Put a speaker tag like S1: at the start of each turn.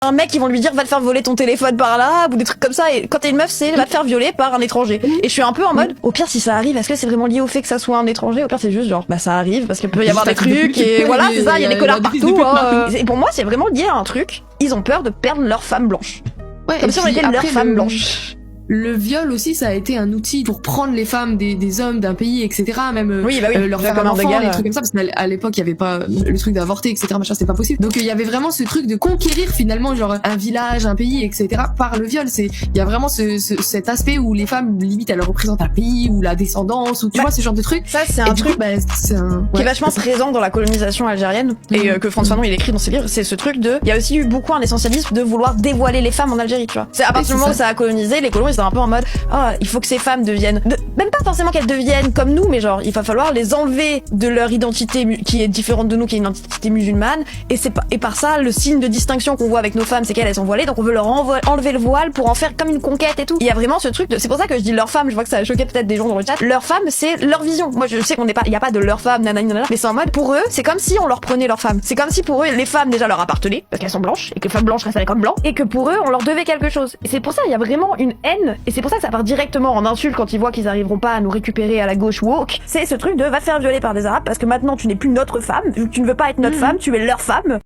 S1: un mec, ils vont lui dire va te faire voler ton téléphone par là, ou des trucs comme ça, et quand t'es une meuf, c'est va te faire violer par un étranger. Et je suis un peu en mode, au pire si ça arrive, est-ce que c'est vraiment lié au fait que ça soit un étranger? Au pire c'est juste genre, bah ça arrive, parce qu'il peut y avoir des trucs, et voilà, c'est ça, il y a des connards partout. Et pour moi, c'est vraiment lié à un truc, ils ont peur de perdre leur femme blanche.
S2: Ouais,
S1: comme si on était leur femme blanche.
S2: Le viol aussi, ça a été un outil pour prendre les femmes des hommes d'un pays, etc. Même
S1: oui, bah oui,
S2: leur faire un enfant, des trucs comme ça, parce qu'à l'époque il y avait pas le truc d'avorter, etc. Machin, c'était pas possible. Donc il y avait vraiment ce truc de conquérir finalement genre un village, un pays, etc. par le viol. Il y a vraiment cet aspect où les femmes limite elles représentent un pays ou la descendance ou tu vois ce genre de truc.
S1: Ça c'est un truc qui est vachement présent dans la colonisation algérienne et que Frantz Fanon il écrit dans ses livres. C'est ce truc de, il y a aussi eu beaucoup un essentialisme de vouloir dévoiler les femmes en Algérie, tu vois. C'est à partir du moment où ça a colonisé, les colons ils étaient un peu en mode il faut que ces femmes deviennent même pas forcément qu'elles deviennent comme nous, mais genre il va falloir les enlever de leur identité qui est différente de nous, qui est une identité musulmane, et par ça le signe de distinction qu'on voit avec nos femmes c'est qu'elles sont voilées, donc on veut leur enlever le voile pour en faire comme une conquête et tout. Il y a vraiment ce truc c'est pour ça que je dis leur femme, je vois que ça a choqué peut-être des gens dans le chat. Leur femme c'est leur vision. Moi je sais qu'on n'est pas, il y a pas de leur femme nanana, mais c'est en mode pour eux c'est comme si on leur prenait leur femme. C'est comme si pour eux les femmes déjà leur appartenaient parce qu'elles sont blanches et que les femmes blanches restaient comme blancs, et que pour eux on leur devait quelque chose. Et c'est pour ça il y a vraiment une haine, et c'est pour ça que ça part directement en insulte quand ils voient qu'ils arriveront pas à nous récupérer à la gauche woke. C'est ce truc de va te faire violer par des arabes parce que maintenant tu n'es plus notre femme, tu ne veux pas être notre femme, tu es leur femme.